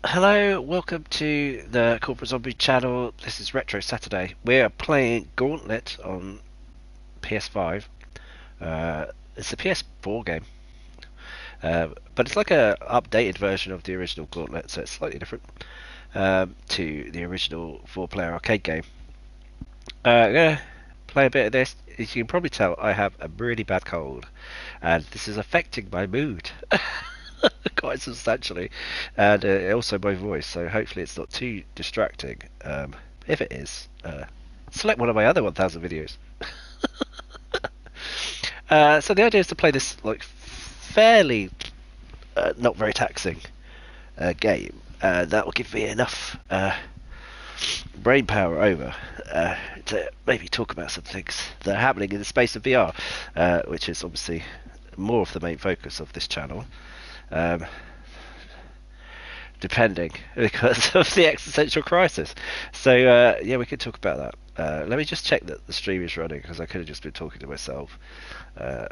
Hello, welcome to the Corporate Zombie channel. This is Retro Saturday. We are playing Gauntlet on PS5. It's a PS4 game, but it's like a updated version of the original Gauntlet, so it's slightly different to the original four-player arcade game. I'm gonna play a bit of this. As you can probably tell, I have a really bad cold, and this is affecting my mood. Quite substantially, and also my voice. So hopefully it's not too distracting. If it is, select one of my other 1,000 videos. So the idea is to play this like fairly not very taxing game. That will give me enough brain power over to maybe talk about some things that are happening in the space of VR, which is obviously more of the main focus of this channel. Um, Depending because of the existential crisis. So yeah, we could talk about that. Let me just check that the stream is running because I could have just been talking to myself.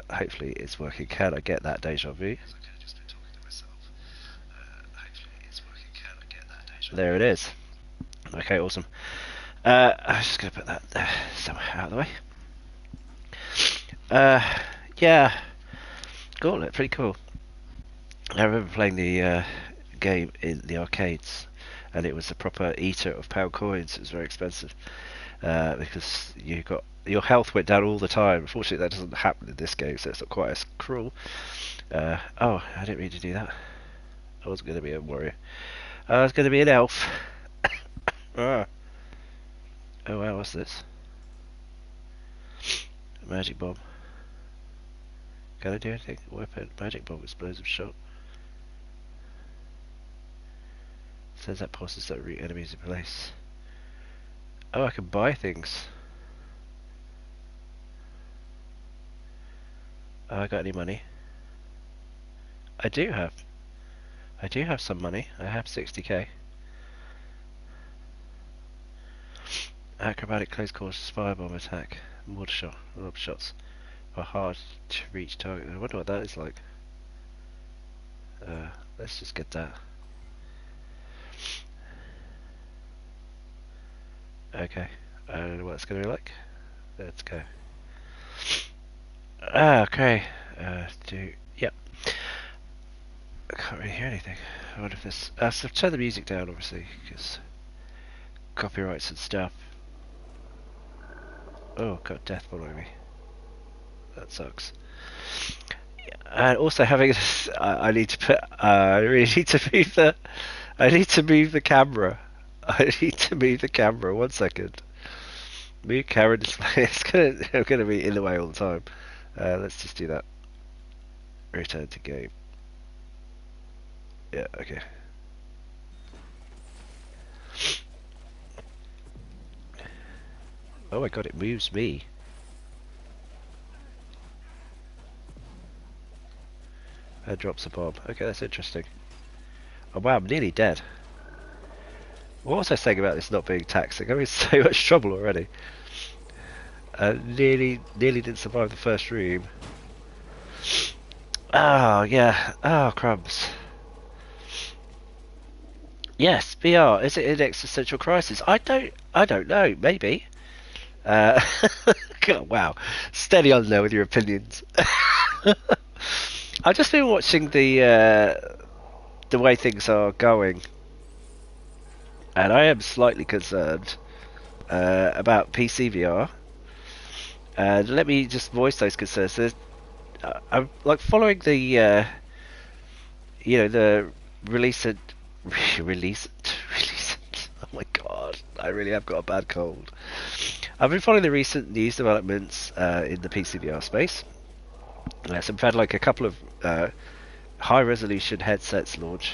Hopefully it's working. Can I get that deja vu? There it is. Okay, awesome. I'm just going to put that there somewhere out of the way. Yeah, Gauntlet, pretty cool. I remember playing the game in the arcades, and it was a proper eater of pound coins. It was very expensive because your health went down all the time. Unfortunately, that doesn't happen in this game, so it's not quite as cruel. Oh, I didn't mean to do that. I wasn't going to be a warrior. I was going to be an elf. Ah. Oh wow, what's this? A magic bomb. Can I do anything? Weapon, magic bomb, explosive shot. Says that pauses that root enemies in place. Oh, I can buy things. Oh, I got any money? I do have. I do have some money. I have 60k. Acrobatic close quarters firebomb attack. Mortar shot. Lob shots are hard to reach target. I wonder what that is like. Let's just get that. Okay. I don't know what it's going to be like. Let's go. Okay. Yep. I can't really hear anything. I wonder if this. So turn the music down, obviously, because copyrights and stuff. Oh, got death following me. That sucks. And also having this, I need to put. I really need to move the. I need to move the camera. I need to move the camera. 1 second. Move camera display. I'm gonna be in the way all the time. Let's just do that. Return to game. Yeah. Okay. Oh my god! It moves me. That drops a bomb. Okay, that's interesting. Oh wow! I'm nearly dead. What was I saying about this not being taxing? I'm in so much trouble already. Nearly didn't survive the first room. Oh yeah. Oh crumbs. Yes, VR. Is it an existential crisis? I don't know. Maybe. God, wow. Steady on there with your opinions. I've just been watching the way things are going, and I am slightly concerned about PCVR. And let me just voice those concerns. I'm like following the the release and release release. Oh my god, I really have got a bad cold. I've been following the recent news developments in the PCVR space. So we've had like a couple of high resolution headsets launch.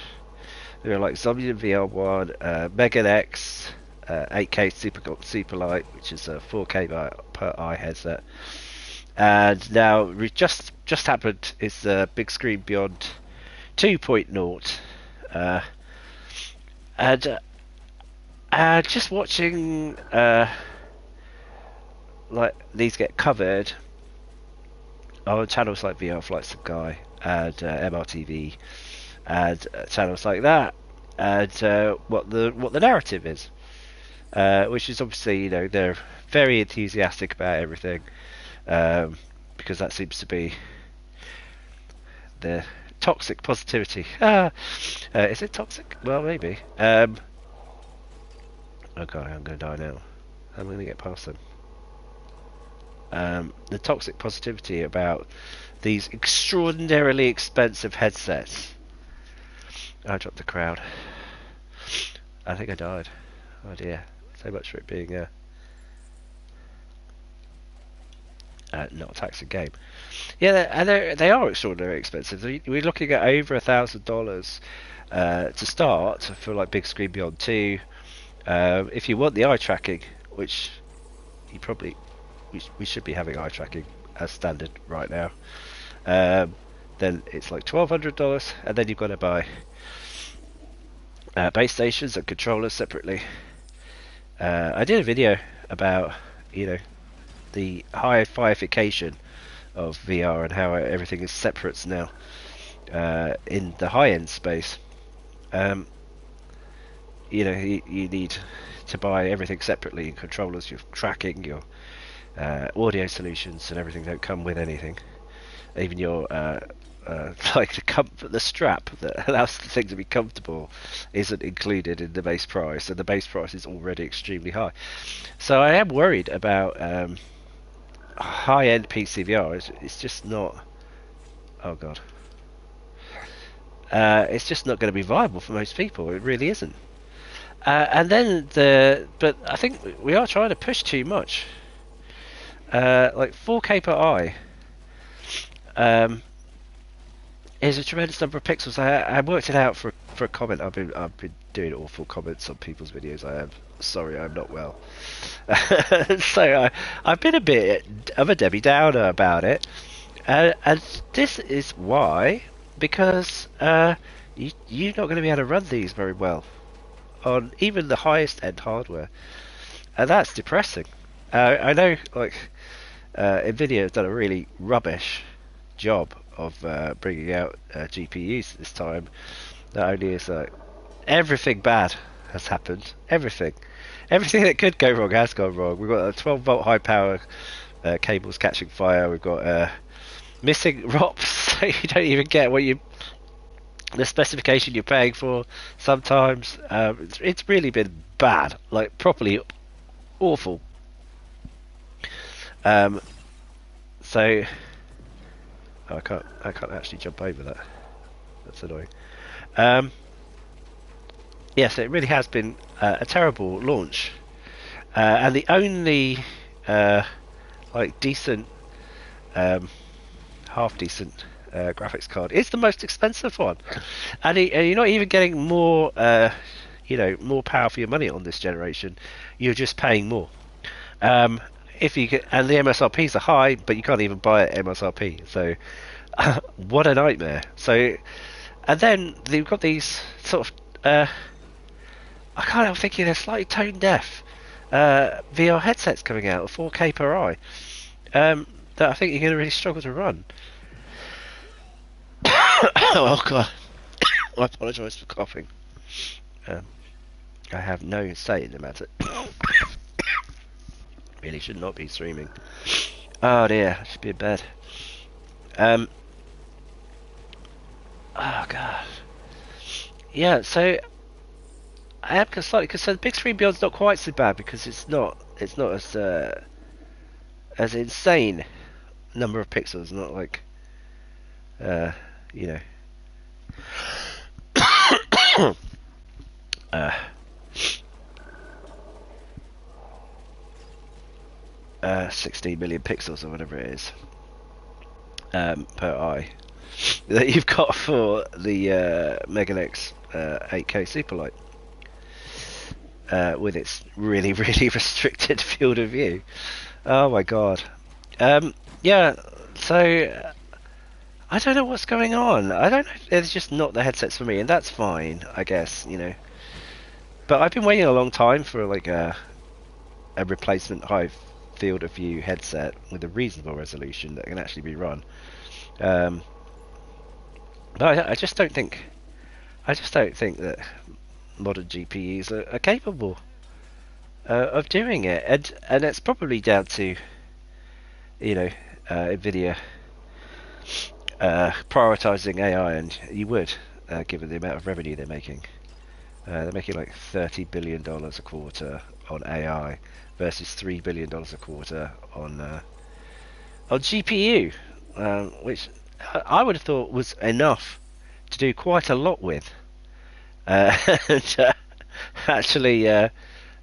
There are like Zombie VR one, Megan X, 8K Super Light, which is a 4K per eye headset. And now just happened is the Big Screen Beyond 2.0, and just watching like these get covered on channels like VR Flights of Guy and MRTV and channels like that. and what the narrative is, which is obviously, you know, they're very enthusiastic about everything, because that seems to be the toxic positivity. Is it toxic? Well, maybe. Oh god, I'm going to die now. I'm going to get past them. The toxic positivity about these extraordinarily expensive headsets. I dropped the crowd. I think I died. Oh dear. So much for it being not a taxing game. Yeah, and they are extraordinarily expensive. We're looking at over $1,000 to start for like Big Screen Beyond 2. If you want the eye tracking, which you probably we should be having eye tracking as standard right now, then it's like $1,200, and then you've got to buy base stations and controllers separately. I did a video about, you know, the hi-fiification of VR and how everything is separate now in the high-end space. You know, you need to buy everything separately. Your controllers, your tracking, your audio solutions, and everything don't come with anything. Even your like the strap that allows the thing to be comfortable isn't included in the base price, and the base price is already extremely high. So I am worried about high-end PCVR. It's just not. Oh god. It's just not going to be viable for most people. It really isn't. And then but I think we are trying to push too much. Like 4K per eye is a tremendous number of pixels. I worked it out for a comment. I've been doing awful comments on people's videos. I am sorry, I'm not well. So I've been a bit of a Debbie Downer about it, and this is why, because you're not going to be able to run these very well on even the highest end hardware, and that's depressing. I know, like, Nvidia has done a really rubbish job of bringing out GPUs this time. Not only is everything bad has happened, everything that could go wrong has gone wrong. We've got a 12-volt high power cables catching fire. We've got missing ROPs, so you don't even get the specification you're paying for. Sometimes it's really been bad, like properly awful. So I can't actually jump over that. That's annoying. Yes, it really has been a terrible launch, and the only like decent, half decent graphics card is the most expensive one, and you're not even getting more, more power for your money on this generation. You're just paying more. If you get, and the MSRPs are high, but you can't even buy it at MSRP. So, what a nightmare. So, and then they've got these sort of, I can't help thinking they're slightly tone deaf VR headsets coming out, 4K per eye, that I think you're going to really struggle to run. Oh god, I apologise for coughing. I have no say in the matter. Really should not be streaming. Oh dear, I should be in bed. Oh god. Yeah, so I am slightly concerned. Big Screen Beyond's not quite so bad because it's not as insane number of pixels. Not like 16 million pixels or whatever it is per eye that you've got for the Megalex 8K Superlight with its really restricted field of view. Oh my god. Yeah, so I don't know what's going on. I don't know, it's just not the headsets for me, and that's fine, I guess, but I've been waiting a long time for like a replacement high field of view headset with a reasonable resolution that can actually be run. But I just don't think that modern GPUs are capable of doing it, and it's probably down to Nvidia prioritizing AI, and you would, given the amount of revenue they're making. They're making like $30 billion a quarter on AI versus $3 billion a quarter on GPU, which I would have thought was enough to do quite a lot with. And actually,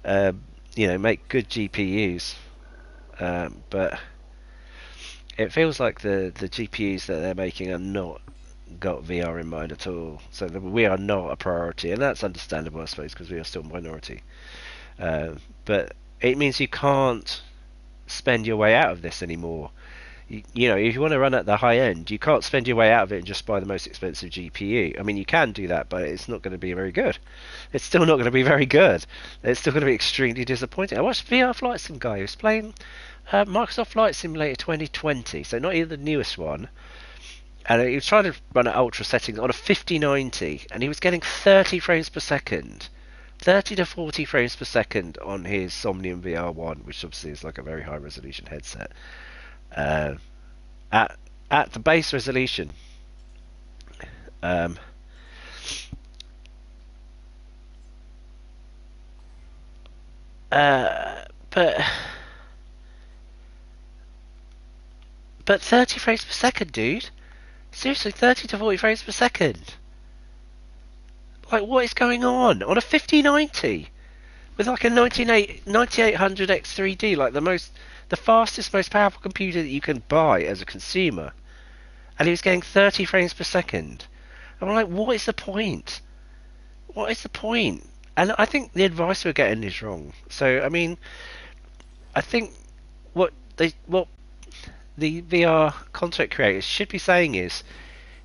make good GPUs. But it feels like the GPUs that they're making are not got VR in mind at all. So we are not a priority, and that's understandable, I suppose, because we are still a minority. But it means you can't spend your way out of this anymore. If you want to run at the high end, you can't spend your way out of it and just buy the most expensive GPU. I mean, you can do that, but it's not going to be very good. It's still not going to be very good. It's still going to be extremely disappointing. I watched VR Flight Sim guy who was playing Microsoft Flight Simulator 2020, so not even the newest one. And he was trying to run at ultra settings on a 5090, and he was getting 30 frames per second. 30 to 40 frames per second on his Somnium VR1, which obviously is like a very high resolution headset. At the base resolution, but 30 frames per second, dude. Seriously, 30 to 40 frames per second. Like, what is going on a 5090 with like a 9800 X3D, like the fastest, most powerful computer that you can buy as a consumer, and he was getting 30 frames per second. I'm like, what is the point? What is the point? And I think the advice we're getting is wrong. So, I mean, I think what the VR content creators should be saying is,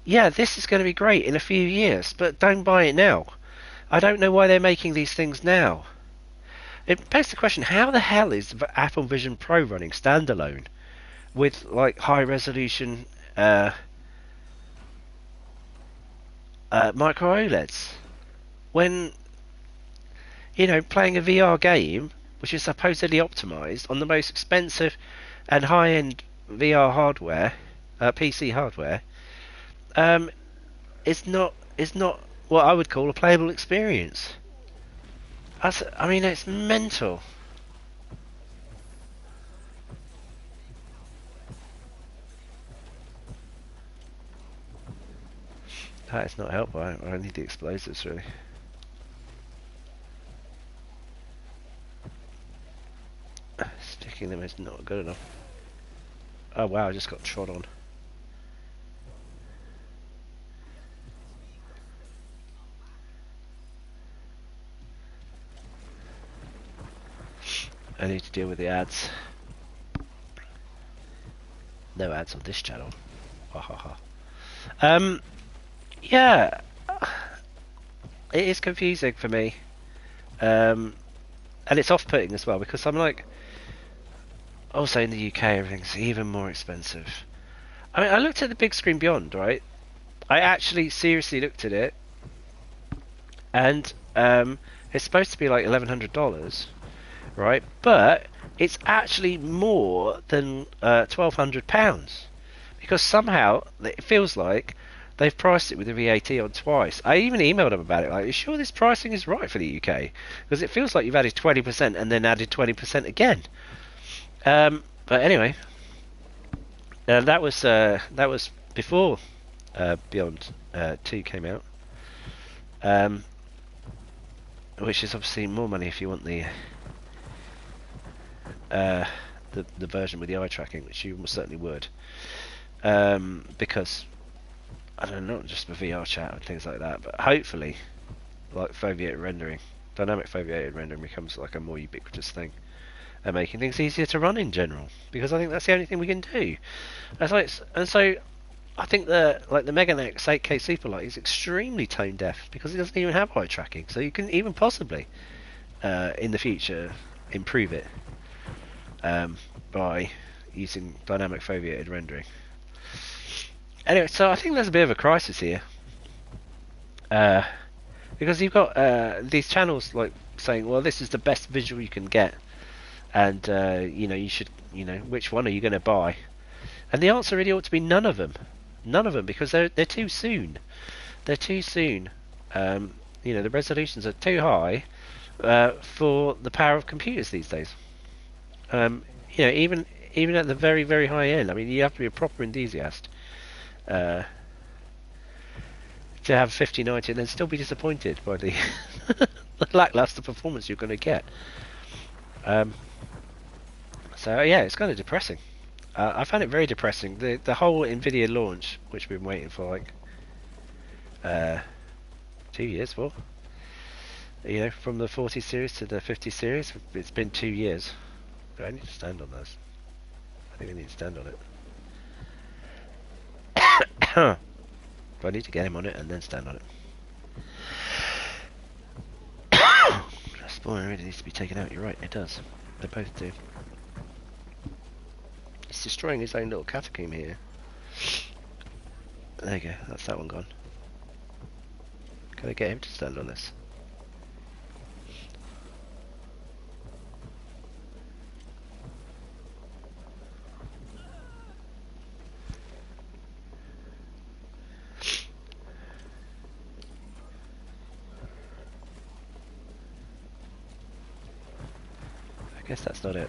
yeah, this is going to be great in a few years, but don't buy it now. I don't know why they're making these things now. It begs the question, how the hell is the Apple Vision Pro running standalone with like high resolution micro OLEDs when playing a VR game which is supposedly optimized on the most expensive and high-end VR hardware, PC hardware, is not what I would call a playable experience. I mean, it's mental. That is not helpful. I need the explosives, really. Sticking them is not good enough. Oh wow, I just got trod on. I need to deal with the ads. No ads on this channel. Ha ha ha. Yeah, it is confusing for me, and it's off-putting as well because I'm like, also in the UK everything's even more expensive. I mean, I looked at the big screen beyond, right? I actually seriously looked at it, and it's supposed to be like $1,100, right? But it's actually more than £1,200 because somehow it feels like they've priced it with the VAT on twice. I even emailed them about it. Like, are you sure this pricing is right for the UK? Because it feels like you've added 20% and then added 20% again. But anyway, that was before Beyond 2 came out, which is obviously more money if you want the version with the eye tracking, which you certainly would, because I don't know, not just for VR chat and things like that, but hopefully, like foveated rendering, dynamic foveated rendering becomes like a more ubiquitous thing, and making things easier to run in general, because I think that's the only thing we can do. And so I think the Mega X 8K Superlight is extremely tone deaf because it doesn't even have eye tracking, so you can even possibly in the future improve it by using dynamic foveated rendering. Anyway, so I think there's a bit of a crisis here, because you've got these channels like saying, well, this is the best visual you can get, and you know, you should, you know, which one are you going to buy? And the answer really ought to be none of them, because they're too soon. They're too soon. You know, the resolutions are too high for the power of computers these days. You know, even at the very very high end, I mean, you have to be a proper enthusiast to have 5090 and then still be disappointed by the, the lackluster performance you're going to get. So yeah, it's kind of depressing. I found it very depressing. The whole Nvidia launch, which we've been waiting for like 2 years for. You know, from the 40 series to the 50 series, it's been 2 years. Do I need to stand on those? I think I need to stand on it. Do I need to get him on it and then stand on it? That spoiler really needs to be taken out. You're right, it does. They both do. He's destroying his own little catacomb here. There you go, that's that one gone. Can I get him to stand on this? I guess that's not it.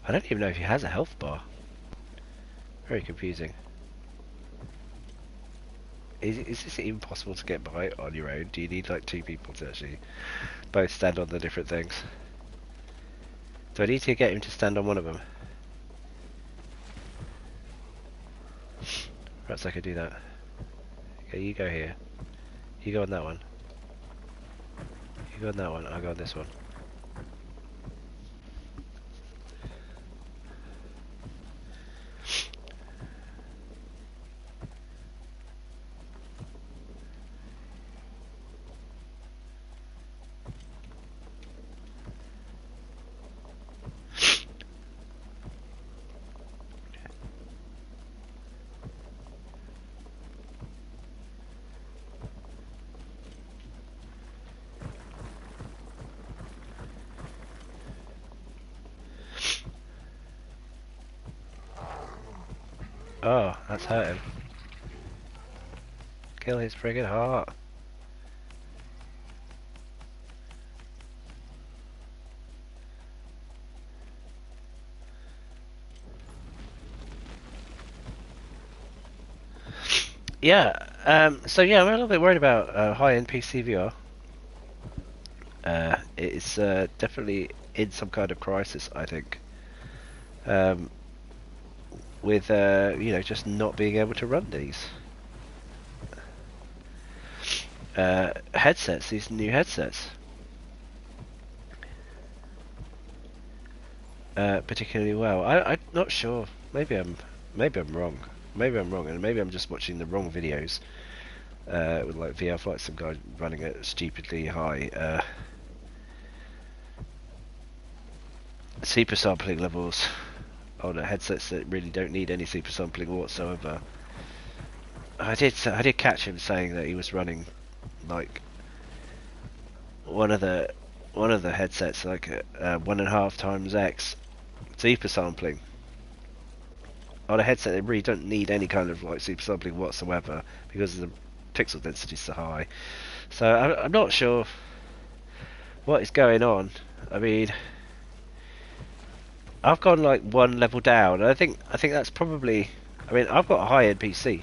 I don't even know if he has a health bar. Very confusing. Is this even possible to get by on your own? Do you need like 2 people to actually both stand on the different things? Do I need to get him to stand on one of them? Perhaps I could do that. Okay, you go here. You go on that one. You go on that one, I'll go on this one. Oh, that's hurt him. Kill his friggin' heart. Yeah, so yeah, I'm a little bit worried about high-end PCVR. It's definitely in some kind of crisis, I think. With you know, just not being able to run these headsets, these new headsets, particularly well. I'm not sure. Maybe I'm wrong. Maybe I'm wrong, and maybe I'm just watching the wrong videos with like VR flights. Some guy running at stupidly high super sampling levels on headsets that really don't need any super sampling whatsoever. I did catch him saying that he was running like one of the headsets like 1.5 times X super sampling on a headset that really don't need any kind of like super sampling whatsoever because the pixel density is so high. So I'm not sure what is going on. I mean, I've gone like one level down. And I think that's probably. I mean, I've got a high-end PC,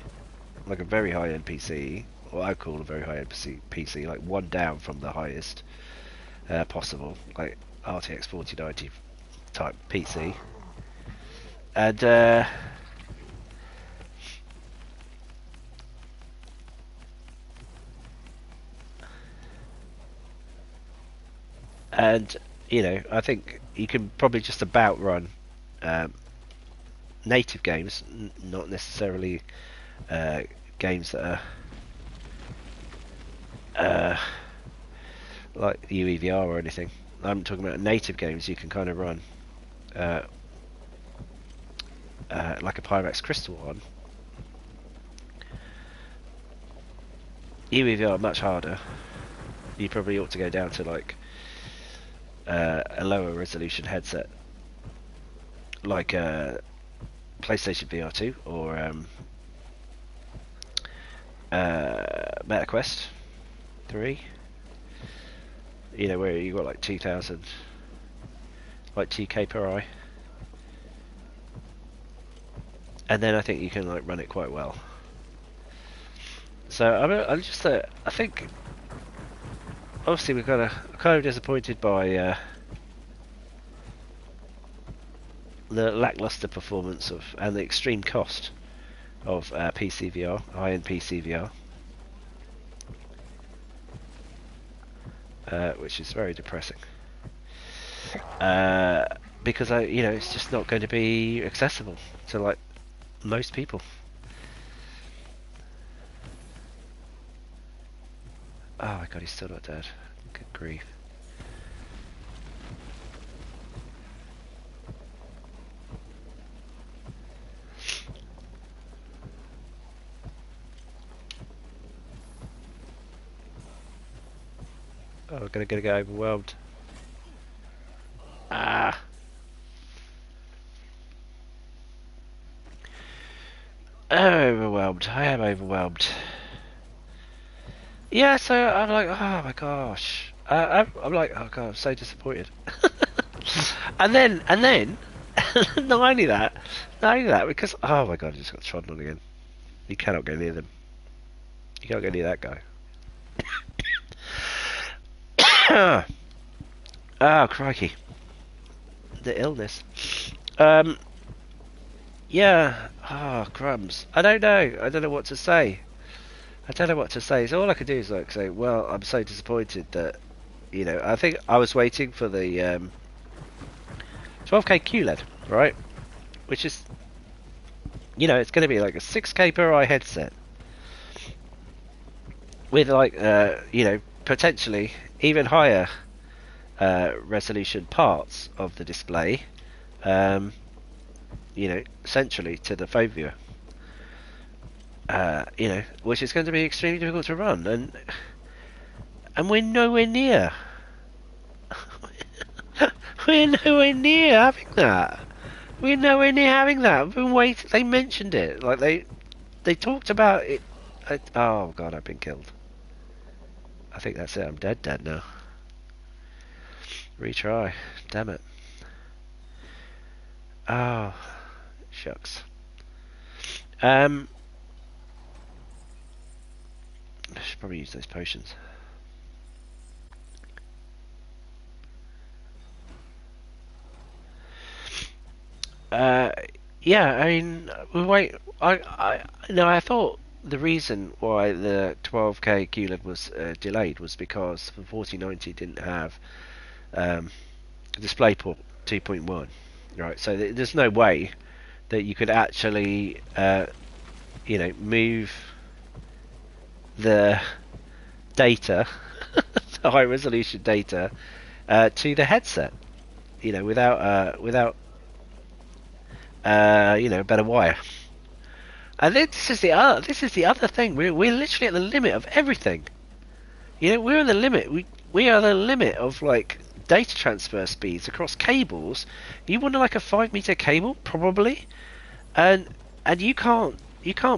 like a very high-end PC, what I call a very high-end PC, like one down from the highest possible, like RTX 4090 type PC, and you know, I think you can probably just about run native games, not necessarily games that are like UEVR or anything. I'm talking about native games you can kind of run like a Pyrex Crystal on. EVR much harder. You probably ought to go down to like a lower resolution headset, like PlayStation VR2 or MetaQuest 3. You know, where you got like 2000, like 2K per eye, and then I think you can like run it quite well. So I'm just I think obviously we're kind of disappointed by the lackluster performance of and the extreme cost of PCVR, high-end PCVR, which is very depressing. Because it's just not going to be accessible to like most people. Oh my god, he's still not dead. Good grief. Oh, we're gonna get overwhelmed. Ah. I'm overwhelmed. I am overwhelmed. Yeah, so I'm like, oh my gosh. I'm like, oh god, I'm so disappointed. and then, not only that, because oh my god, I just got trodden on again. You cannot go near them. You can't go near that guy. Oh crikey, the illness. Yeah. Oh crumbs. I don't know. I don't know what to say. So all I could do is like say, well, I'm so disappointed that, I think I was waiting for the 12K QLED, right? Which is, it's going to be like a 6K per eye headset with like, potentially even higher resolution parts of the display, centrally to the phone viewer. Which is going to be extremely difficult to run, and we're nowhere near. We're nowhere near having that. We're nowhere near having that. I've been waiting. They mentioned it, like they talked about it. Oh god, I've been killed. I think that's it. I'm dead now. Retry. Damn it. Oh, shucks. I should probably use those potions. Yeah, I mean, wait. I thought the reason why the 12K QLED was delayed was because the 4090 didn't have DisplayPort 2.1, right? So there's no way that you could actually, move the data, the high resolution data, to the headset, without better wire. And this is the other thing. We're literally at the limit of everything. We're at the limit. We are the limit of like data transfer speeds across cables. You want like a 5-meter cable probably, and you can't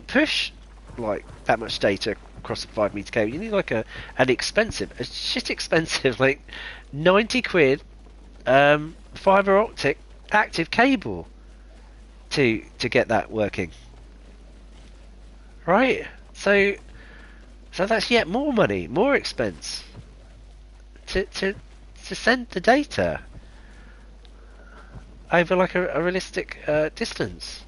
push like that much data across a 5-meter cable. You need like a shit expensive like 90 quid fiber optic active cable to get that working. Right? So that's yet more money, more expense to send the data over like a realistic distance.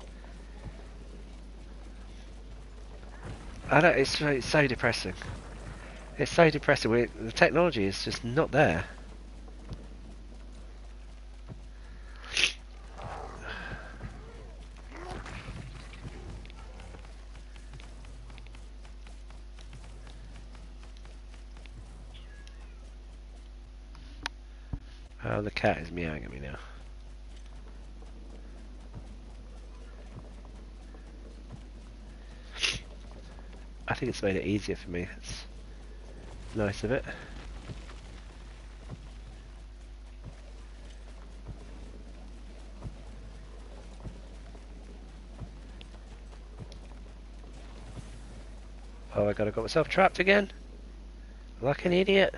I know it's so depressing. It's so depressing. The technology is just not there. Oh, the cat is meowing at me now. I think it's made it easier for me. Nice of it. Oh, I got myself trapped again. Like an idiot.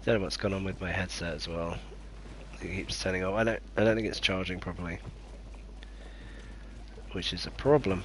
Don't know what's going on with my headset as well. It keeps turning off. I don't think it's charging properly, which is a problem.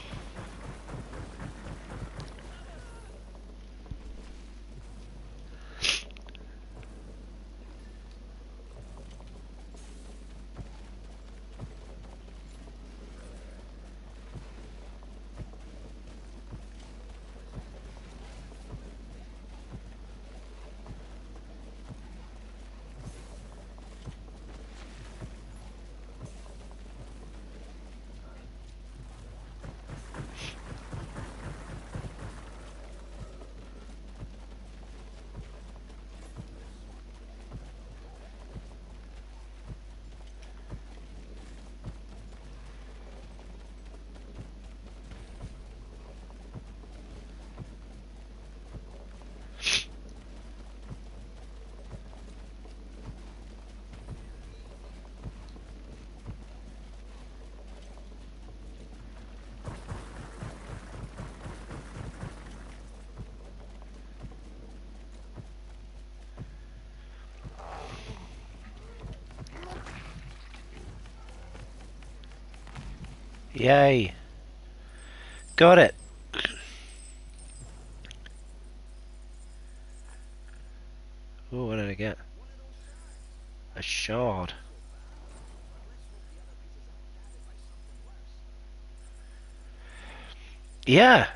Yay! Got it! Oh, what did I get? A shard. Yeah!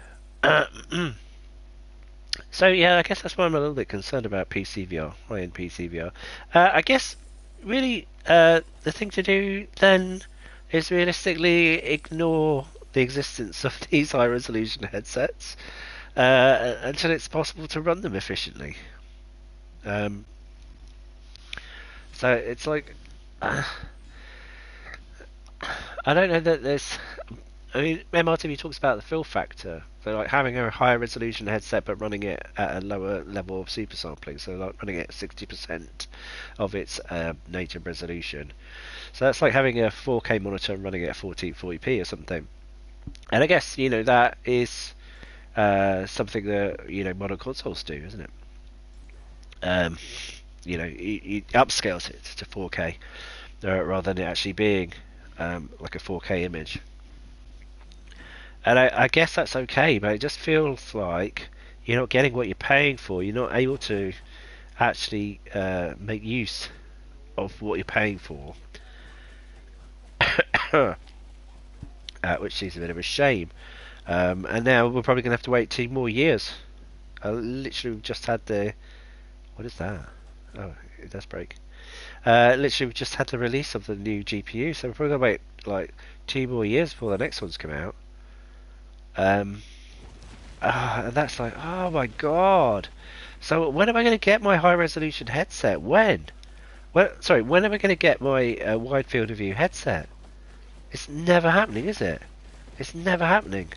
So yeah, I guess that's why I'm a little bit concerned about PCVR, high-end PCVR. I guess really the thing to do then is realistically ignore the existence of these high-resolution headsets until it's possible to run them efficiently. Um, so it's like I don't know that there's. I mean, MRTV talks about the fill factor, so like having a higher resolution headset but running it at a lower level of super sampling, so like running it at 60% of its native resolution. So that's like having a 4K monitor and running it at 1440p or something. And I guess that is something that modern consoles do, isn't it? Um, it upscales it to 4K rather than it actually being like a 4K image. And I guess that's okay, but it just feels like you're not getting what you're paying for. You're not able to actually make use of what you're paying for, which is a bit of a shame. And now we're probably going to have to wait 2 more years. I literally just had the... What is that? Oh, it does break. Literally, we just had the release of the new GPU, so we're probably gonna wait like 2 more years before the next ones come out. Um, and that's like, oh my god. So when am I going to get my high resolution headset? When? Sorry, when am I going to get my wide field of view headset? It's never happening, is it? It's never happening.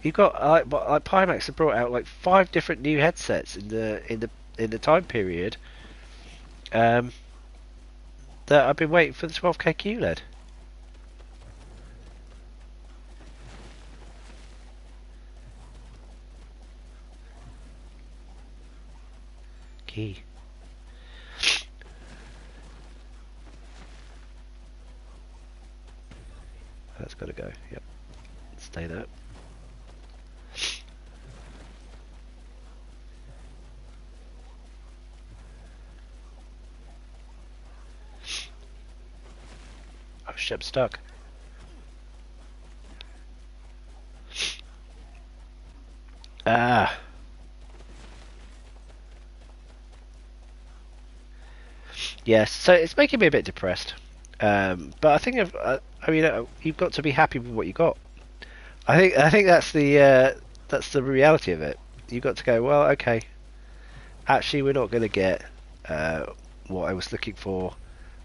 You've got like Pimax have brought out like 5 different new headsets in the time period. Um, that I've been waiting for the 12K QLED. Key. That's got to go. Yep. Stay there. Oh shit, I'm stuck. Ah. Yes, so it's making me a bit depressed. But I think you've got to be happy with what you got. I think that's the reality of it. You've got to go, well, okay. Actually, we're not going to get what I was looking what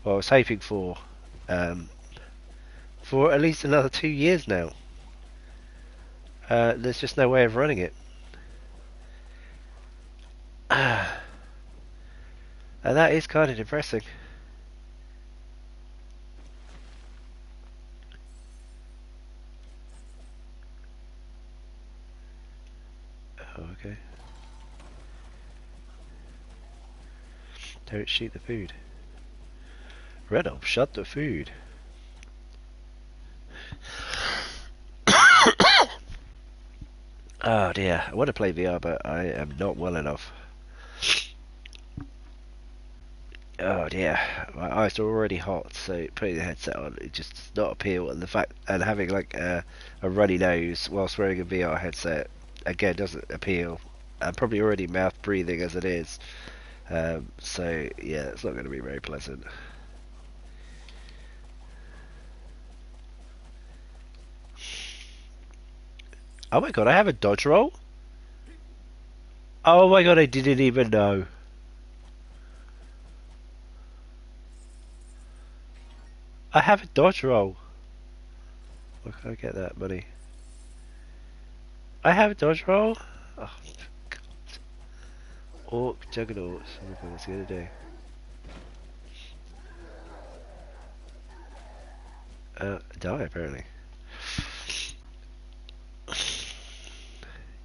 I was hoping for at least another 2 years now. There's just no way of running it. And that is kind of depressing. Oh, okay. Don't shoot the food. Red up, shut the food. Oh dear, I want to play VR, but I am not well enough. Oh dear, my eyes are already hot, so putting the headset on it just does not appeal. And the fact and having like a runny nose whilst wearing a VR headset again doesn't appeal. I'm probably already mouth breathing as it is, so yeah, it's not going to be very pleasant. Oh my god, I have a dodge roll? Oh my god, I didn't even know. I have a dodge roll. Where can I get that money? I have a dodge roll? Oh, god. Orc juggernauts. What's he gonna do? Die apparently.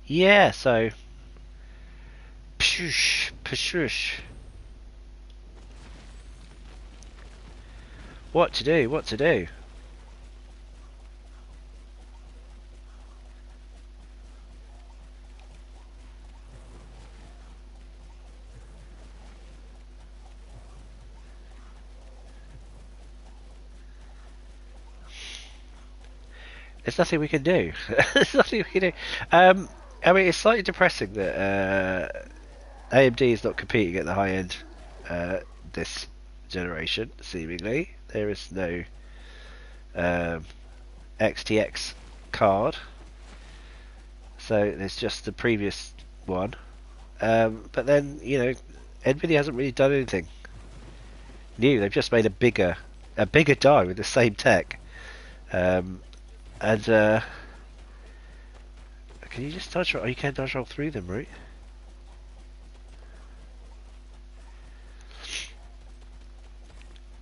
Yeah, so. Pshush, pshush. What to do? What to do? There's nothing we can do. There's nothing we can do. I mean, it's slightly depressing that AMD is not competing at the high end this generation. Seemingly, there is no XTX card, so there's just the previous one. But then Nvidia hasn't really done anything new. They've just made a bigger die with the same tech. And can you just dodge roll? Oh, you can dodge roll through them, right?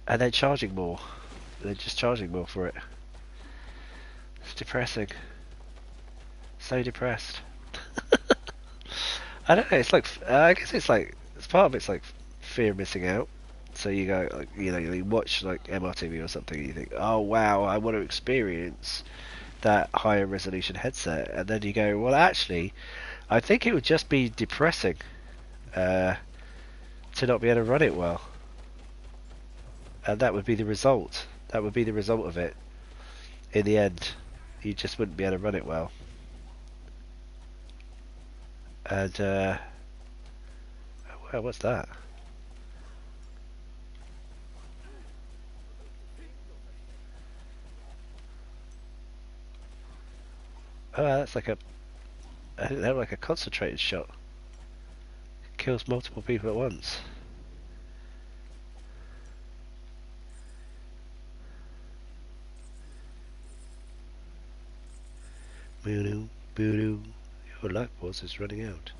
And they're charging more. They're just charging more for it. It's depressing. So depressed. I don't know. It's like I guess it's part of it's like fear of missing out. So you go like you watch like MRTV or something, and you think, oh wow, I want to experience that higher resolution headset, and then you go, well, actually, I think it would just be depressing to not be able to run it well, and that would be the result. That would be the result of it. In the end, you just wouldn't be able to run it well, and Well, what's that? Oh, that's like a... I think they're like a concentrated shot. Kills multiple people at once. Boo-doo, boo-doo. Your life force is running out.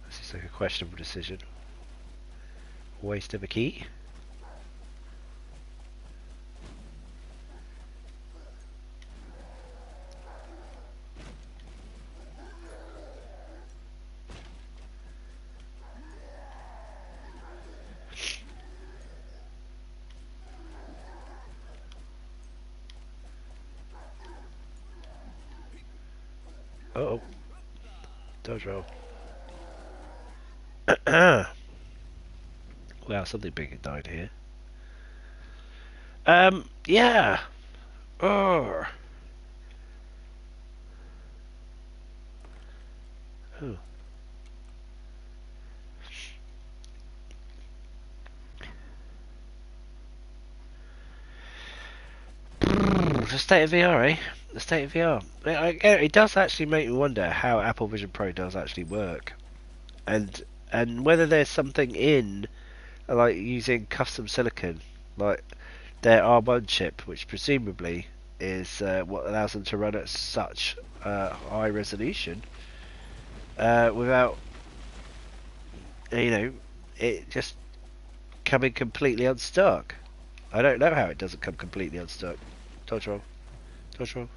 This is like a questionable decision. Waste of a key? Uh-oh. Dodge roll. Wow, something big had died here. Yeah. Oh. Oh. The state of VR, eh? The state of VR. It does actually make me wonder how Apple Vision Pro does actually work, and whether there's something in like using custom silicon, like their R1 chip, which presumably is what allows them to run at such high resolution without, you know, it just coming completely unstuck. I don't know how it doesn't come completely unstuck. Dodge roll. Dodge roll.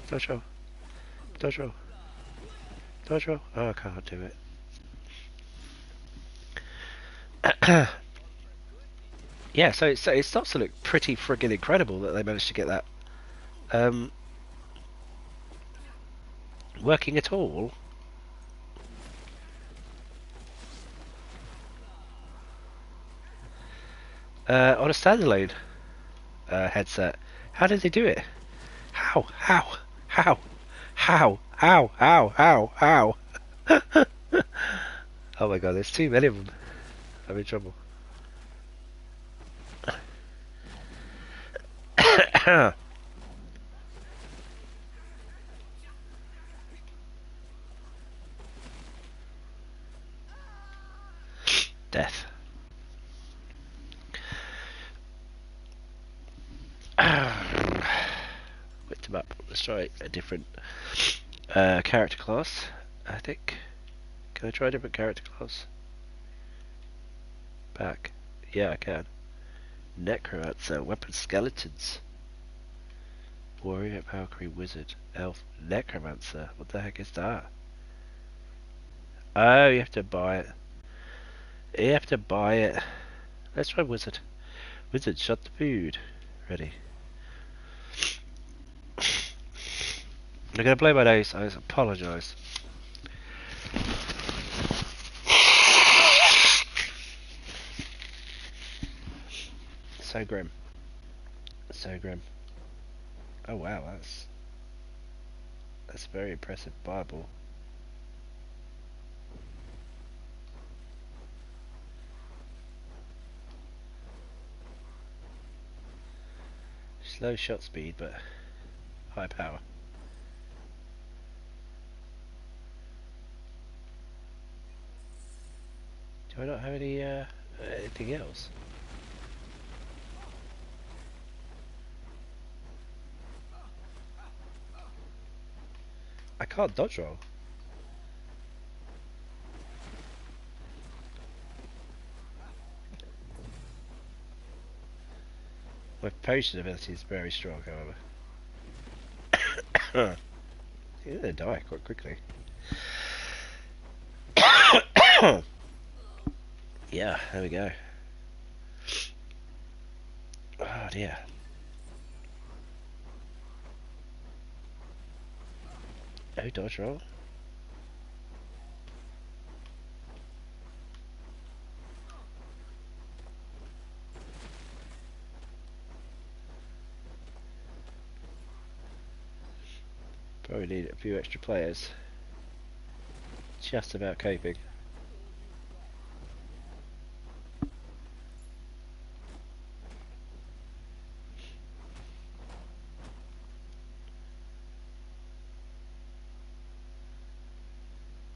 Dodge roll. Dodge roll. Dodge roll. Oh, I can't do it. Yeah, so it starts to look pretty friggin' incredible that they managed to get that working at all. On a standalone headset. How did they do it? How? How? How? How? How? How? How? How? Oh my god, there's too many of them. I'm in trouble. Death. Whipped him up. Let's try a different character class, I think. Can I try a different character class? Back. Yeah, I can. Necromancer, weapon skeletons. Warrior, Valkyrie, Wizard, Elf, Necromancer. What the heck is that? Oh, you have to buy it. You have to buy it. Let's try Wizard. Wizard, shut the food. Ready. I'm gonna blow my nose. I apologise. So grim. So grim. Oh wow, that's a very impressive Bible. Slow shot speed, but high power. Do I not have any anything else? I can't dodge roll. My potion ability is very strong, however. You're gonna die quite quickly. Yeah, there we go. Oh dear. No dodge roll. Probably need a few extra players. Just about coping.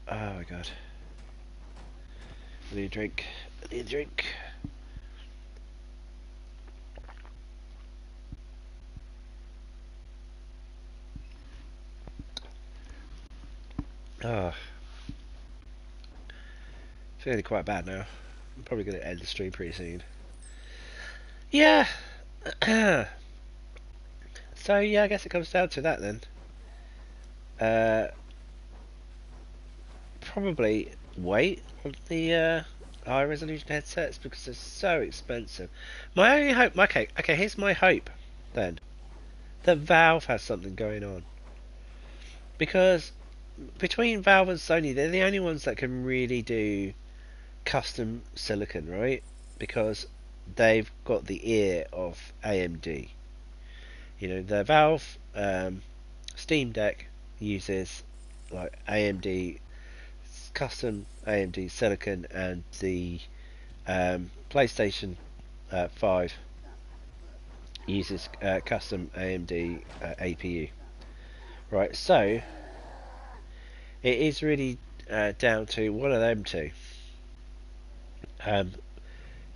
Oh my god. I need a drink. I need a drink. Ah. Feeling quite bad now. I'm probably going to end the stream pretty soon. Yeah. So yeah, I guess it comes down to that then. Probably wait on the high resolution headsets because they're so expensive. My only hope, okay, here's my hope then, that Valve has something going on, because between Valve and Sony, they're the only ones that can really do custom silicon, right? Because they've got the ear of AMD. You know, the Valve Steam Deck uses like AMD custom AMD silicon, and the PlayStation 5 uses custom AMD APU. Right, so it is really down to one of them two um,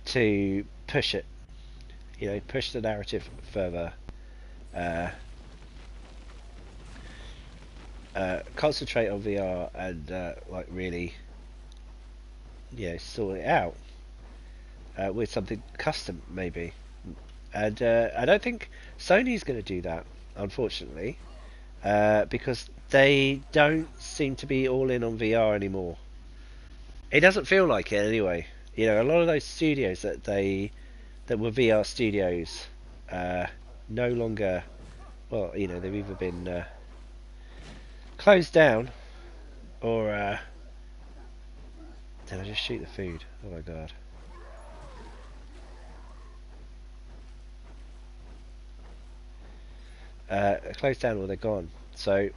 to push it, you know, push the narrative further, uh, concentrate on VR, and like really, you know, sort it out with something custom maybe. And I don't think Sony's going to do that, unfortunately, because they don't seem to be all in on VR anymore. It doesn't feel like it anyway. You know, a lot of those studios that were VR studios no longer. Well, you know, they've either been closed down or. Did I just shoot the food? Oh my god. Closed down or they're gone. So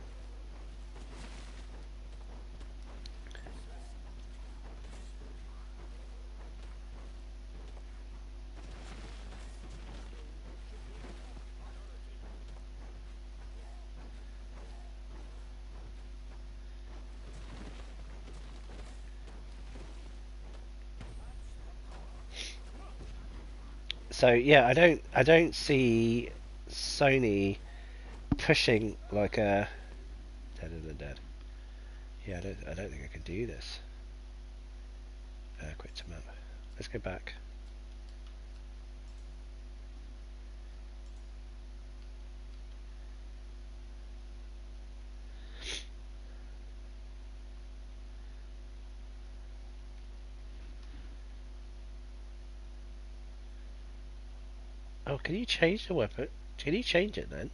yeah, I don't see Sony pushing like a Dead of the Dead. Yeah, I don't think I can do this. Quit to map. Let's go back. Oh, can you change the weapon? Can you change it then?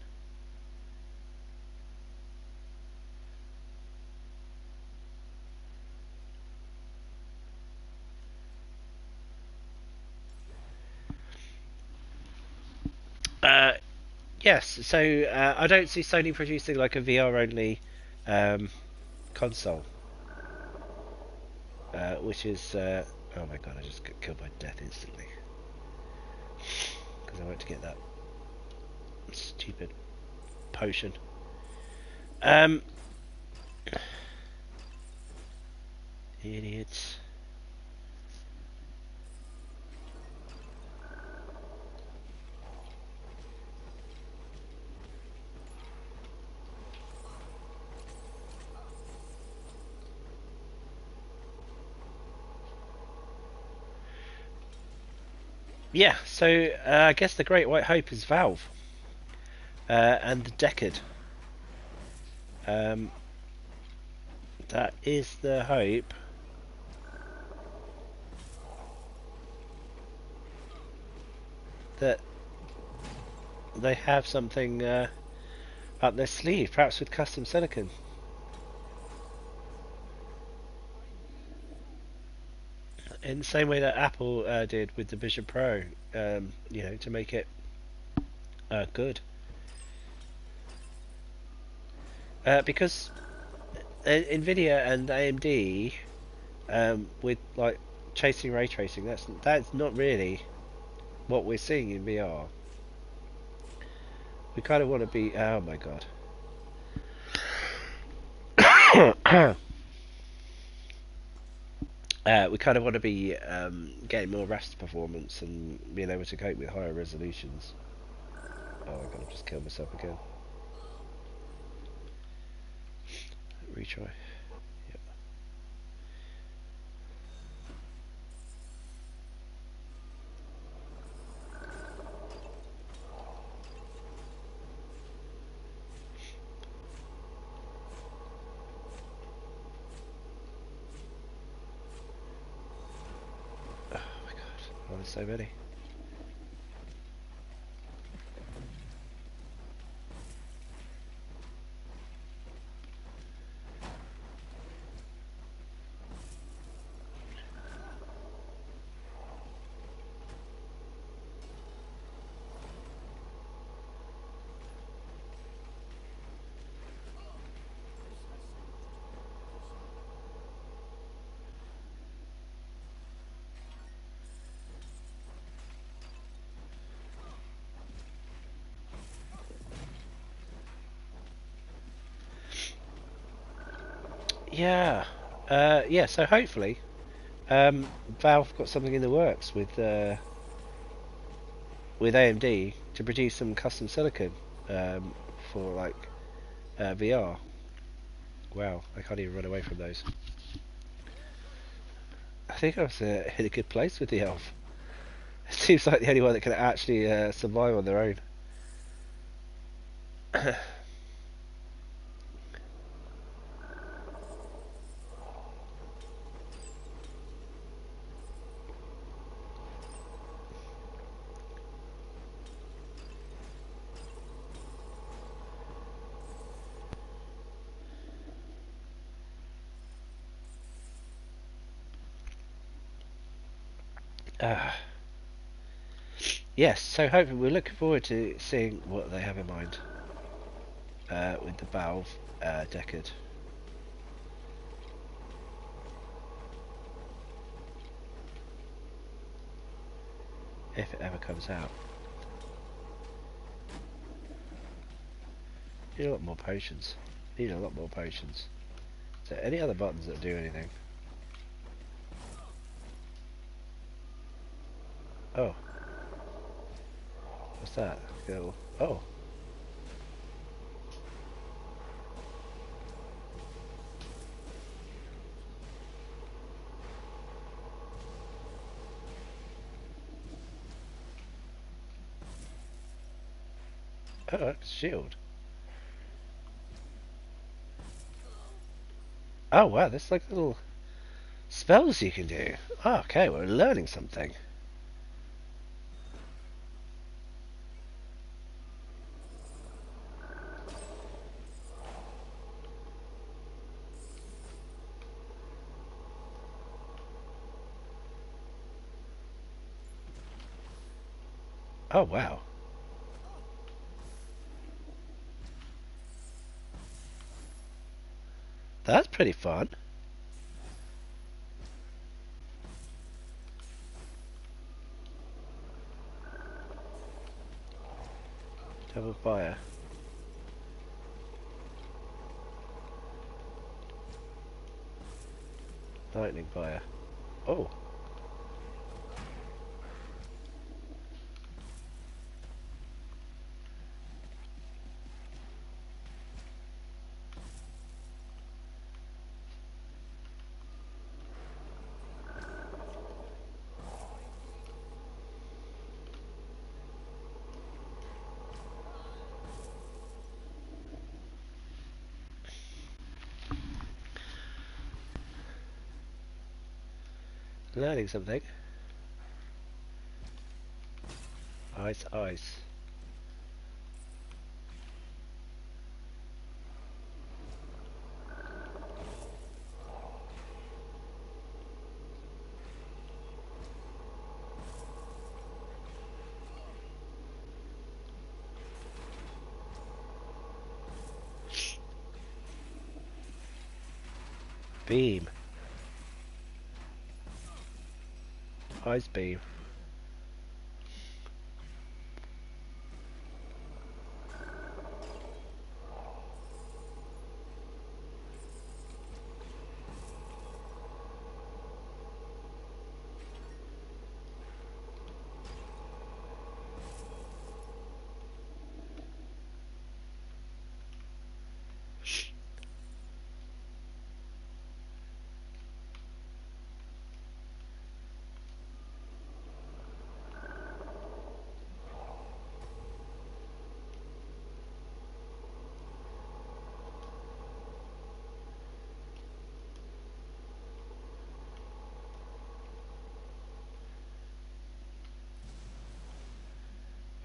Yes. So I don't see Sony producing like a VR only console, which is oh my god, I just got killed by death instantly because I went to get that stupid potion. Um, idiots. Yeah, so I guess the Great White Hope is Valve and the Decade. Um, that is the hope. That they have something up their sleeve, perhaps with custom silicon. In the same way that Apple did with the Vision Pro, you know, to make it good. Because Nvidia and AMD, with like chasing ray tracing, that's not really what we're seeing in VR. We kind of want to be. Oh my god. We kind of want to be getting more rest performance and being able to cope with higher resolutions. Oh my god, I've just killed myself again. Retry. Yep. Oh my god, oh, there's so many. Yeah, yeah. So hopefully, Valve got something in the works with AMD to produce some custom silicon for like VR. Wow, I can't even run away from those. I think I was in a good place with the elf. It seems like the only one that can actually survive on their own. uh, yes, so hopefully we're looking forward to seeing what they have in mind with the Valve Decade. If it ever comes out. Need a lot more potions. Need a lot more potions. So any other buttons that do anything? Oh, what's that? Go. Oh. Oh, that's shield. Oh wow, there's like little spells you can do. Oh, okay, we're learning something. Oh wow. That's pretty fun. Double fire. Lightning fire. Oh. Learning something. Ice, ice. Beam. Eyes beam.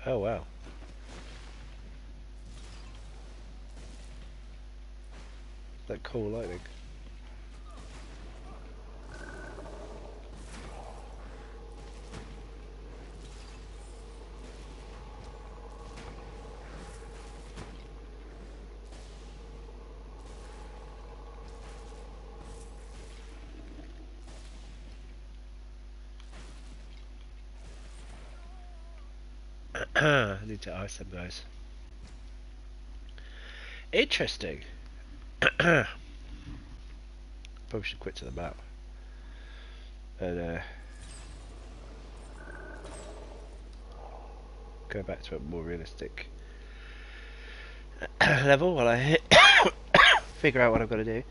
Oh wow. That cool lightning. I need to ice them guys. Interesting. Probably should quit to the map. And go back to a more realistic level while I figure out what I've got to do.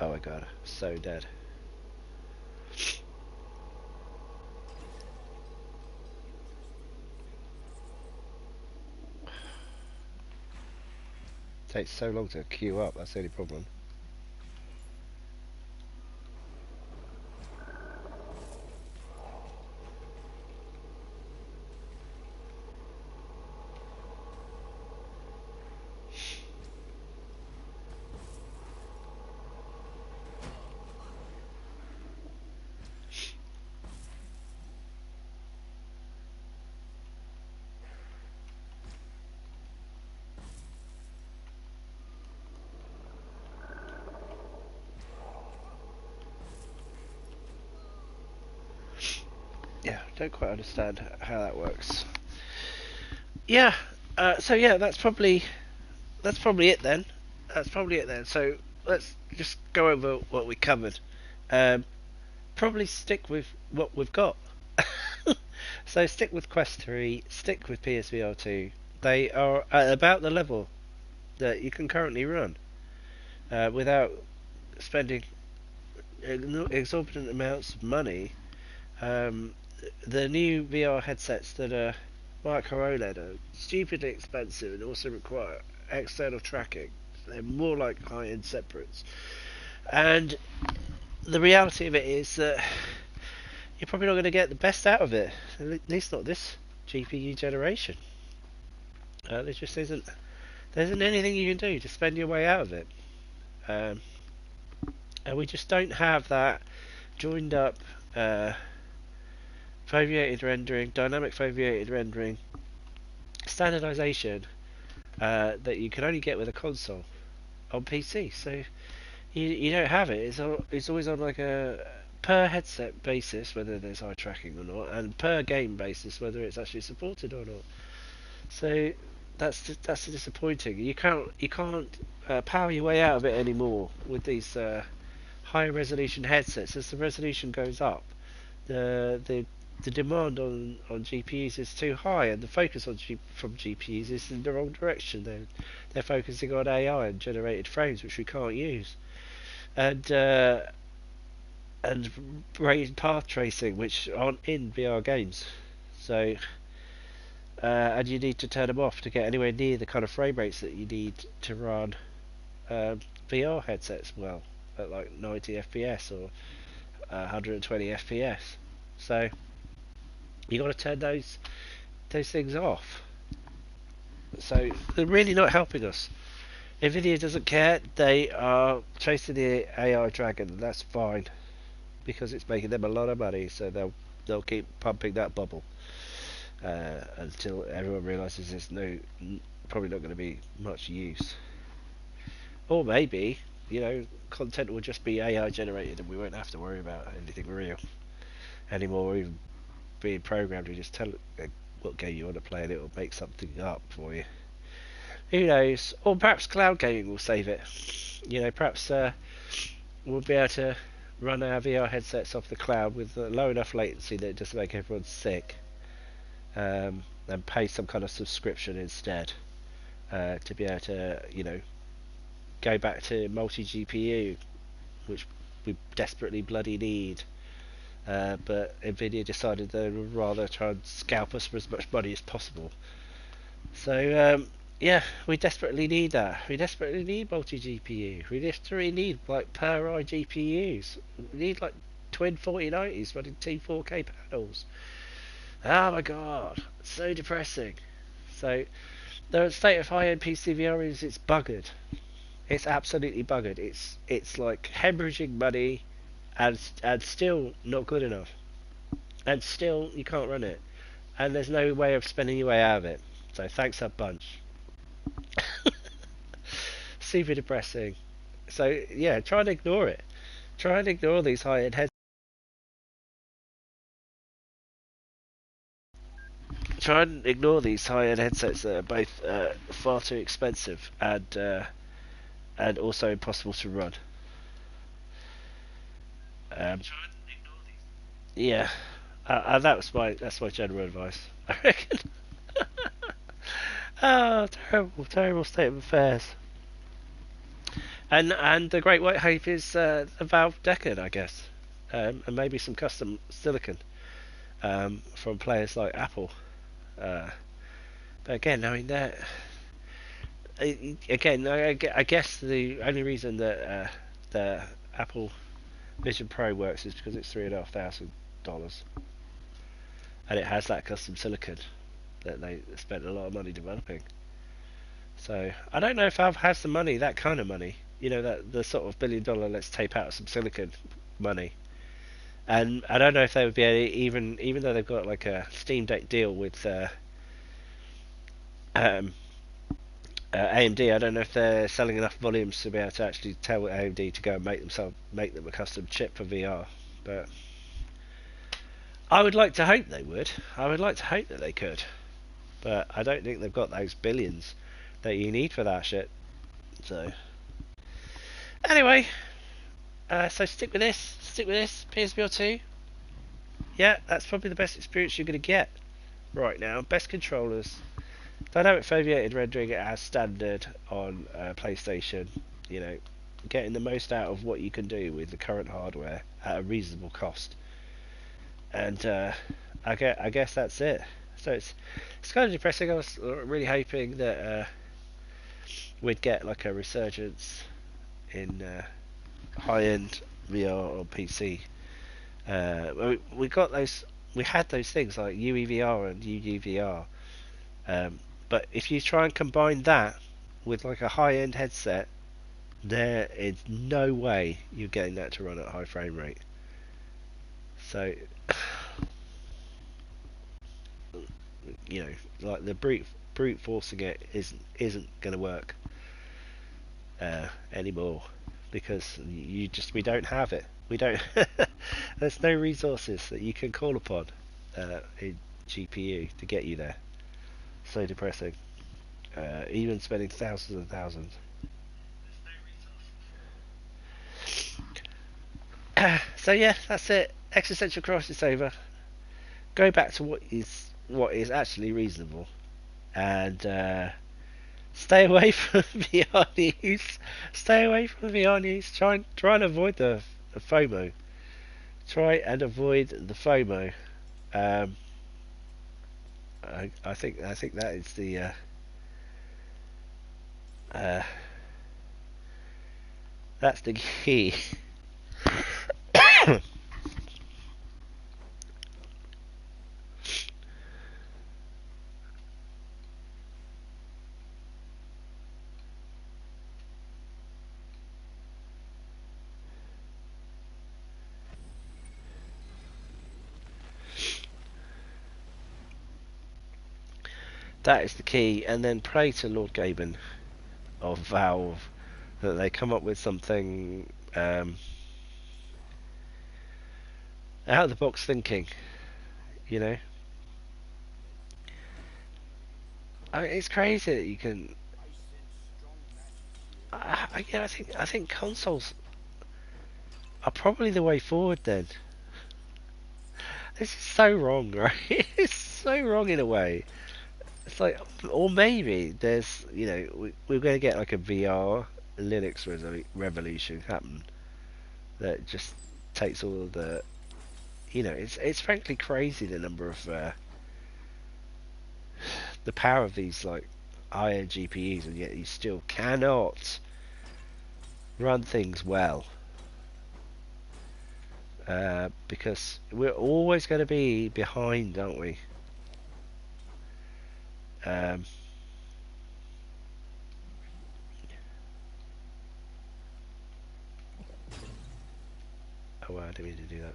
Oh my god, so dead. Takes so long to queue up, that's the only problem. Yeah, don't quite understand how that works. Yeah, so yeah, that's probably it then. That's probably it then. So let's just go over what we covered. Um, Probably stick with what we've got. So stick with Quest 3, stick with PSVR 2. They are at about the level that you can currently run without spending exorbitant amounts of money. Um, the new VR headsets that are micro OLED are stupidly expensive and also require external tracking. They're more like high-end separates. And the reality of it is that you're probably not going to get the best out of it, at least not this GPU generation. There just there isn't anything you can do to spend your way out of it. Um, and we just don't have that joined up foveated rendering, dynamic foveated rendering, standardization that you can only get with a console on PC. So you don't have it. It's always on like a per headset basis, whether there's eye tracking or not, and per game basis, whether it's actually supported or not. So that's disappointing. You can't power your way out of it anymore with these high resolution headsets. As the resolution goes up, the demand on GPUs is too high, and the focus from GPUs is in the wrong direction. They're focusing on AI and generated frames, which we can't use, and path tracing, which aren't in VR games. So and you need to turn them off to get anywhere near the kind of frame rates that you need to run VR headsets well. at like 90 FPS or 120 FPS. So you got to turn those things off. So they're really not helping us. Nvidia doesn't care. They are chasing the AI dragon, and that's fine because it's making them a lot of money. So they'll keep pumping that bubble until everyone realizes there's probably not going to be much use. Or maybe, content will just be AI generated and we won't have to worry about anything real anymore, or even being programmed. We just tell it what game you want to play and it will make something up for you. Who knows? Or perhaps cloud gaming will save it. Perhaps we'll be able to run our VR headsets off the cloud with low enough latency that it doesn't make everyone sick, and pay some kind of subscription instead to be able to, go back to multi-GPU, which we desperately bloody need. But Nvidia decided they would rather try and scalp us for as much money as possible. So yeah, we desperately need that. We desperately need multi-GPU. We desperately need like per eye GPUs. We need like twin 4090s running T4K panels. Oh my god, so depressing. So the state of high-end PCVR is it's buggered. It's absolutely buggered. It's like hemorrhaging money, and still not good enough, and still you can't run it, and there's no way of spending your way out of it. So thanks a bunch. Super depressing. So yeah, try and ignore it. Try and ignore these high-end heads. Try and ignore these high-end headsets that are both far too expensive and also impossible to run. Um, yeah, that's my general advice. I reckon. Oh, terrible, terrible state of affairs. And the great white hope is the Valve Decade, I guess, and maybe some custom silicon from players like Apple. But again, I mean, again, I guess the only reason that the Apple Vision Pro works is because it's $3,500, and it has that custom silicon that they spent a lot of money developing. So I don't know if Valve has the money, that kind of money, that the sort of $1 billion let's tape out some silicon money. And I don't know if they would be able, even though they've got like a Steam Deck deal with um, AMD. I don't know if they're selling enough volumes to be able to actually tell AMD to go and make them a custom chip for VR. But I would like to hope they would. I would like to hope that they could. But I don't think they've got those billions that you need for that shit. So anyway, so stick with this. Stick with this. PSVR 2. Yeah, that's probably the best experience you're going to get right now. Best controllers. Dynamic foveated rendering as standard on PlayStation. Getting the most out of what you can do with the current hardware at a reasonable cost. And I guess that's it. So it's kind of depressing. I was really hoping that we'd get like a resurgence in high-end VR or PC. We got those. We had those things like UEVR and UUVR. But if you try and combine that with like a high-end headset, there is no way you're getting that to run at high frame rate. So, like the brute forcing it isn't going to work anymore because we don't have it. We don't. There's no resources that you can call upon in GPU to get you there. So depressing. Even spending thousands and thousands. So yeah, that's it. Existential crisis over. Go back to what is actually reasonable, and stay away from VR news. Stay away from VR news. Try and avoid the FOMO. Try and avoid the FOMO. Um, I think that is the That's the key. That is the key, and then pray to Lord Gaben of Valve that they come up with something out of the box thinking. You know, I mean, it's crazy that you can. Yeah, I think consoles are probably the way forward. Then this is so wrong, right? It's so wrong in a way. It's like, or maybe there's, we're going to get like a VR Linux revolution happen that just takes all of the, it's frankly crazy the number of the power of these like high-end GPUs, and yet you still cannot run things well because we're always going to be behind, aren't we? Um, oh, well, I didn't mean to do that.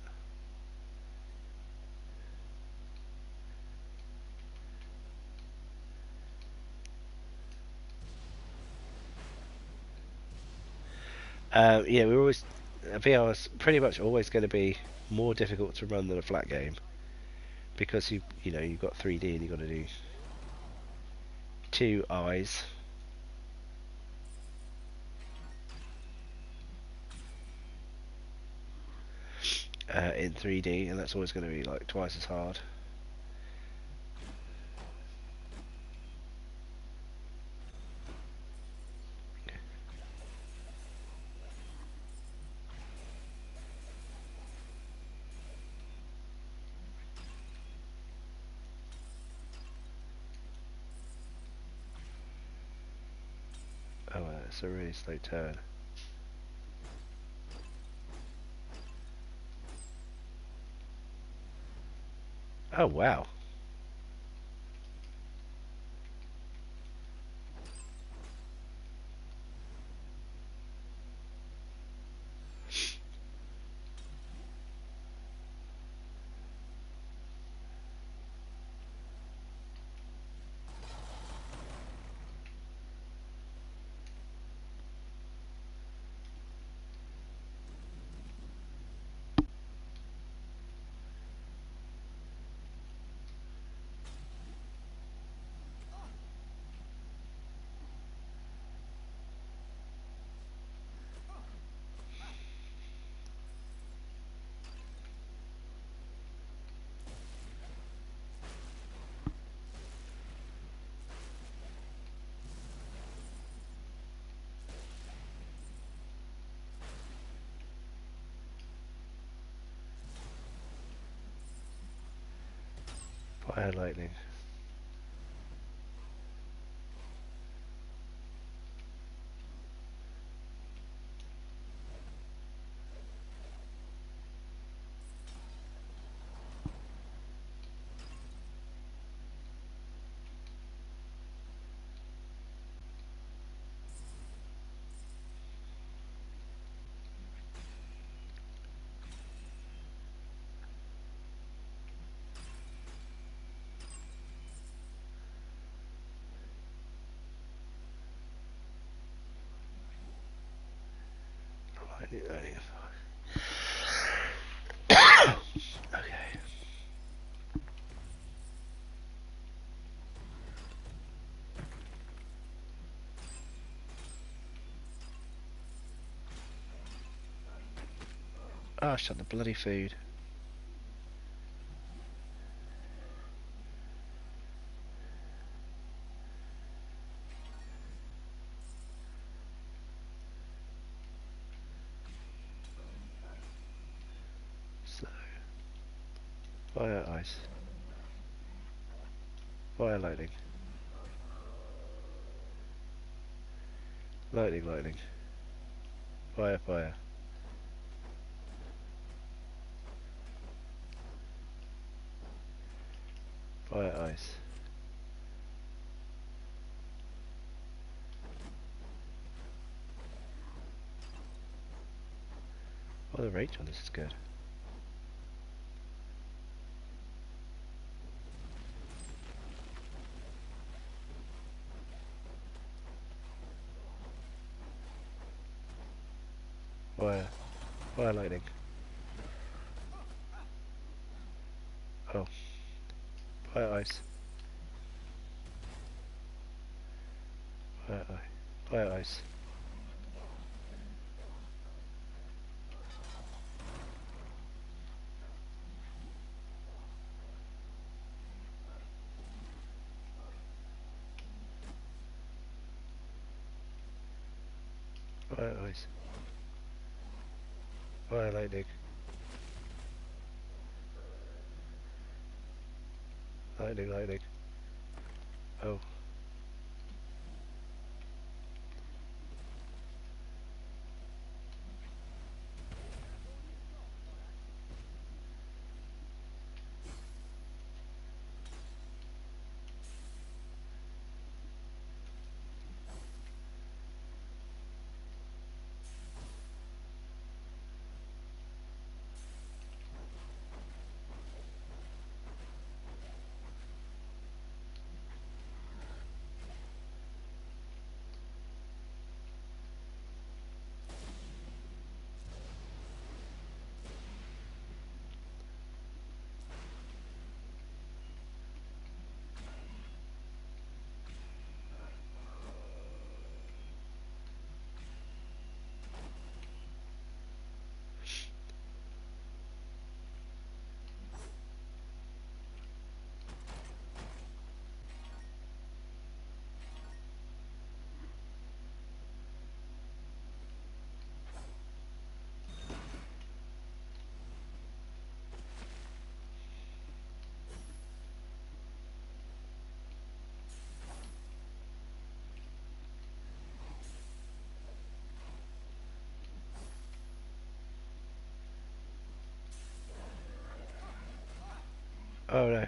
Yeah, we're always VR is pretty much always going to be more difficult to run than a flat game because you've got 3D and you've got to do two eyes. In 3D, and that's always going to be like twice as hard. Oh, it's a really slow turn. Oh, wow. Fire lightning. Lightning. Okay. Oh, shut the bloody food. So, fire ice. Fire lightning. Lightning. Fire, fire. Fire, ice. Oh, the rate on this is good. Fire. Fire lightning. Oh. Fire, ice. Fire, ice. Fire, ice. Fire, ice. Fire, lightning. Lightning, lightning. Oh. Oh no.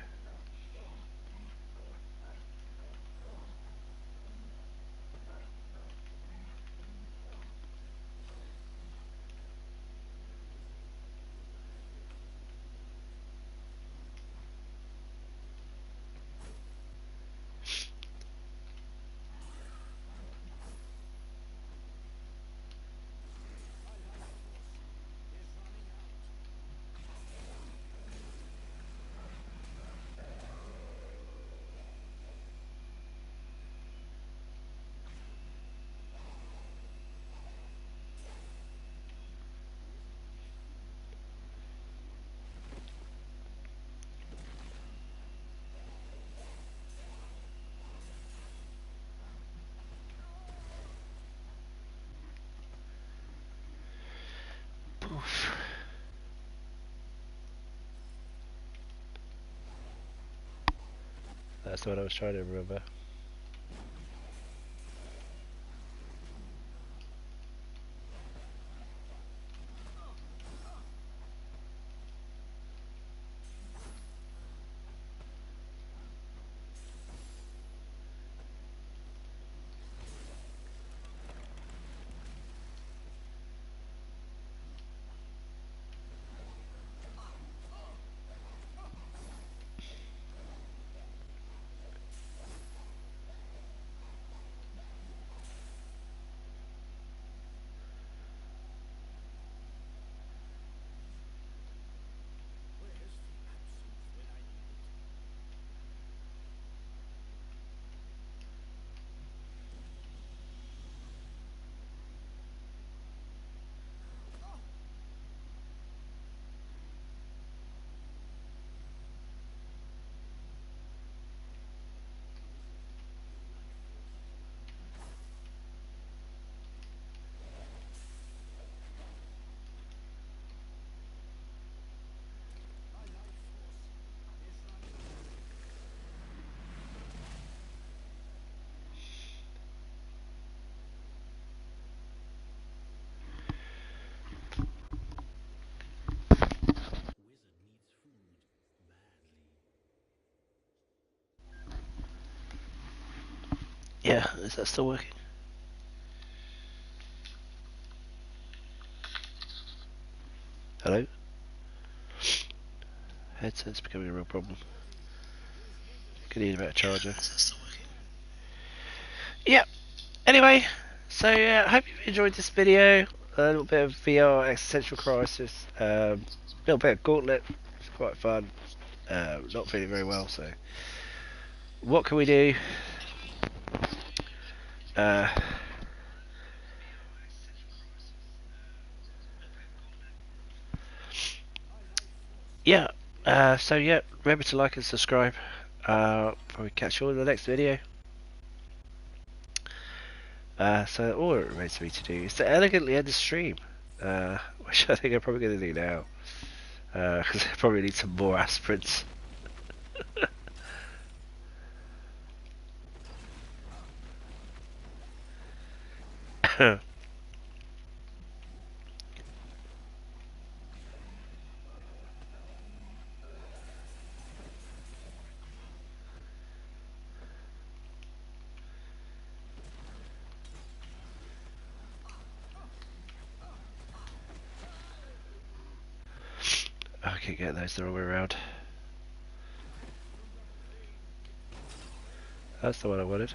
Poof. That's what I was trying to remember. Yeah, is that still working? Hello? Headset's becoming a real problem. Could need a better charger. Yeah. Anyway, so yeah, I hope you enjoyed this video. A little bit of VR existential crisis. A little bit of Gauntlet. It's quite fun. Not feeling very well, so what can we do? Uh, yeah. So yeah, remember to like and subscribe. Probably catch you all in the next video. So all it remains for me to do is to elegantly end the stream, which I think I'm probably going to do now, because I probably need some more aspirins. I keep getting those the wrong way around. That's the one I wanted.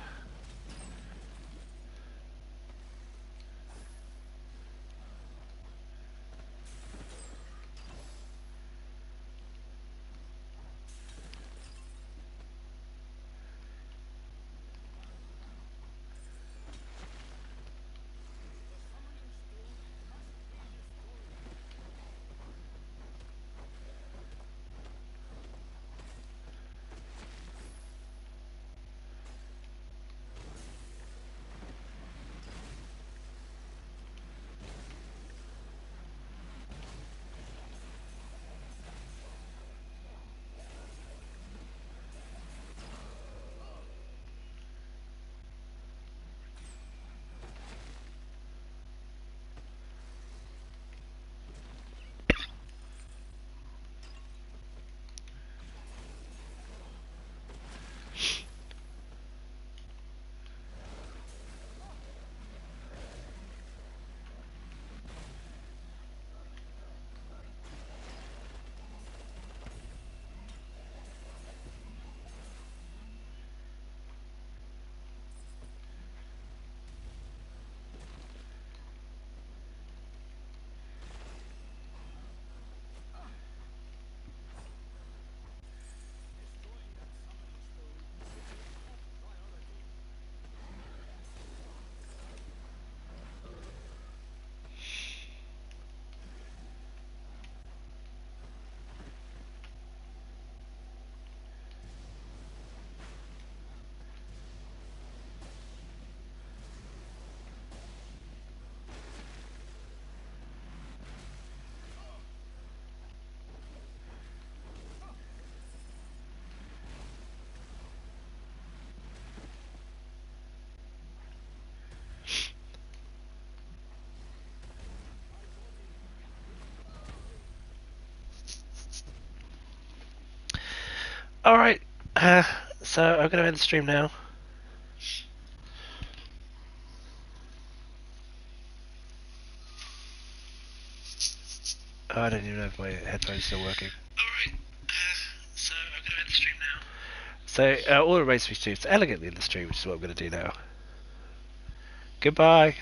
Alright, so I'm going to end the stream now. Oh, I don't even know if my headphones are still working. Alright, so I'm going to end the stream now. So all it remains for me to do is to elegantly end the stream, which is what I'm going to do now. Goodbye.